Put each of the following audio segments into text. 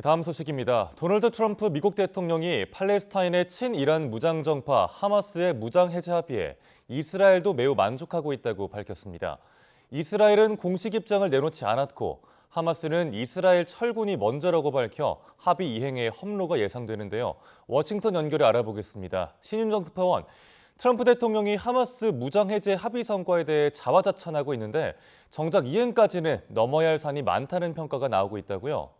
네, 다음 소식입니다. 도널드 트럼프 미국 대통령이 팔레스타인의 친이란 무장정파 하마스의 무장 해제 합의에 이스라엘도 매우 만족하고 있다고 밝혔습니다. 이스라엘은 공식 입장을 내놓지 않았고 하마스는 이스라엘 철군이 먼저라고 밝혀 합의 이행에 협로가 예상되는데요. 워싱턴 연결해 알아보겠습니다. 신윤정 특파원, 트럼프 대통령이 하마스 무장 해제 합의 성과에 대해 자화자찬하고 있는데 정작 이행까지는 넘어야 할 산이 많다는 평가가 나오고 있다고요.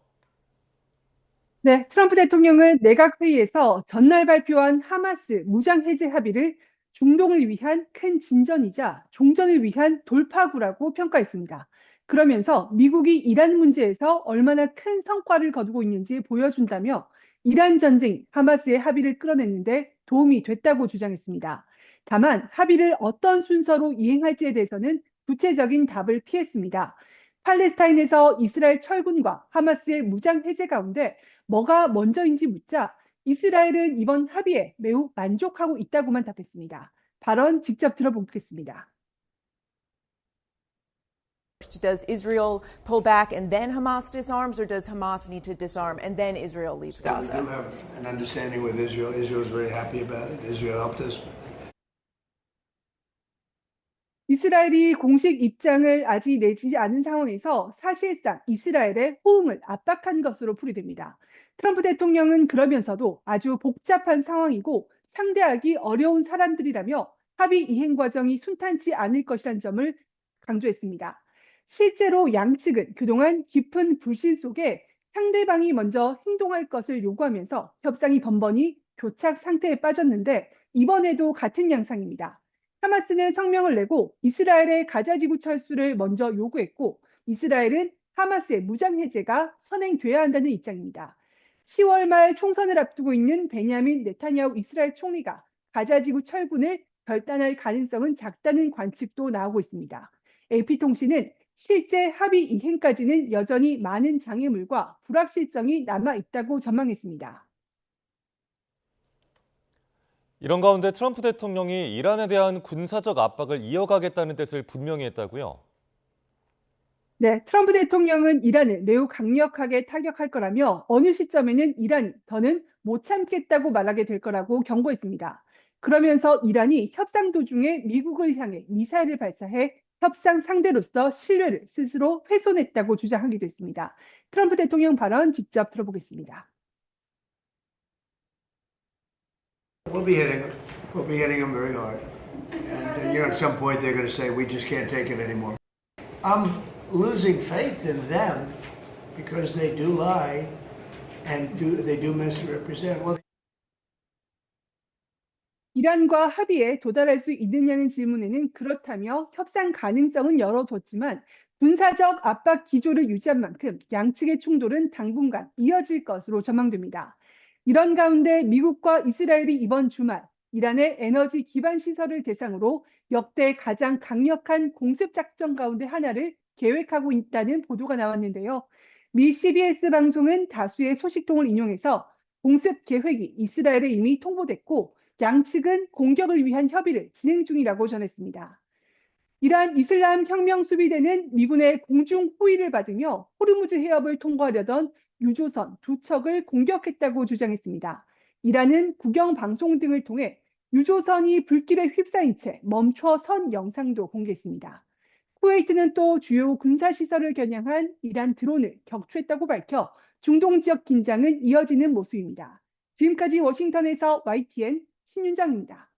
네, 트럼프 대통령은 내각회의에서 전날 발표한 하마스 무장 해제 합의를 중동을 위한 큰 진전이자 종전을 위한 돌파구라고 평가했습니다. 그러면서 미국이 이란 문제에서 얼마나 큰 성과를 거두고 있는지 보여준다며 이란 전쟁, 하마스의 합의를 끌어냈는데 도움이 됐다고 주장했습니다. 다만 합의를 어떤 순서로 이행할지에 대해서는 구체적인 답을 피했습니다. 팔레스타인에서 이스라엘 철군과 하마스의 무장 해제 가운데 뭐가 먼저인지 묻자 이스라엘은 이번 합의에 매우 만족하고 있다고만 답했습니다. 발언 직접 들어보겠습니다. Does Israel pull back and then Hamas disarms, or does Hamas need to disarm and then Israel leaves Gaza? We do have an understanding with Israel. Israel is very happy about it. Israel helped us. 이스라엘이 공식 입장을 아직 내지 않은 상황에서 사실상 이스라엘의 호응을 압박한 것으로 풀이됩니다. 트럼프 대통령은 그러면서도 아주 복잡한 상황이고 상대하기 어려운 사람들이라며 합의 이행 과정이 순탄치 않을 것이라는 점을 강조했습니다. 실제로 양측은 그동안 깊은 불신 속에 상대방이 먼저 행동할 것을 요구하면서 협상이 번번이 교착 상태에 빠졌는데 이번에도 같은 양상입니다. 하마스는 성명을 내고 이스라엘의 가자 지구 철수를 먼저 요구했고 이스라엘은 하마스의 무장 해제가 선행돼야 한다는 입장입니다. 10월 말 총선을 앞두고 있는 베냐민 네타냐후 이스라엘 총리가 가자 지구 철군을 결단할 가능성은 작다는 관측도 나오고 있습니다. AP통신은 실제 합의 이행까지는 여전히 많은 장애물과 불확실성이 남아 있다고 전망했습니다. 이런 가운데 트럼프 대통령이 이란에 대한 군사적 압박을 이어가겠다는 뜻을 분명히 했다고요. 네, 트럼프 대통령은 이란을 매우 강력하게 타격할 거라며 어느 시점에는 이란이 더는 못 참겠다고 말하게 될 거라고 경고했습니다. 그러면서 이란이 협상 도중에 미국을 향해 미사일을 발사해 협상 상대로서 신뢰를 스스로 훼손했다고 주장하기도 했습니다. 트럼프 대통령 발언 직접 들어보겠습니다. We'll be hitting them. We'll be hitting them very hard. And at some point they're going to say we just can't take it anymore. I'm losing faith in them because they do lie and they do misrepresent. Well, 이란과 합의에 도달할 수 있느냐는 질문에는 그렇다며 협상 가능성은 열어뒀지만 군사적 압박 기조를 유지한 만큼 양측의 충돌은 당분간 이어질 것으로 전망됩니다. 이런 가운데 미국과 이스라엘이 이번 주말 이란의 에너지 기반 시설을 대상으로 역대 가장 강력한 공습 작전 가운데 하나를 계획하고 있다는 보도가 나왔는데요. 미 CBS 방송은 다수의 소식통을 인용해서 공습 계획이 이스라엘에 이미 통보됐고 양측은 공격을 위한 협의를 진행 중이라고 전했습니다. 이란 이슬람 혁명 수비대는 미군의 공중 호위를 받으며 호르무즈 해협을 통과하려던 유조선 2척을 공격했다고 주장했습니다. 이란은 국영 방송 등을 통해 유조선이 불길에 휩싸인 채 멈춰선 영상도 공개했습니다. 쿠웨이트는 또 주요 군사시설을 겨냥한 이란 드론을 격추했다고 밝혀 중동 지역 긴장은 이어지는 모습입니다. 지금까지 워싱턴에서 YTN 신윤정입니다.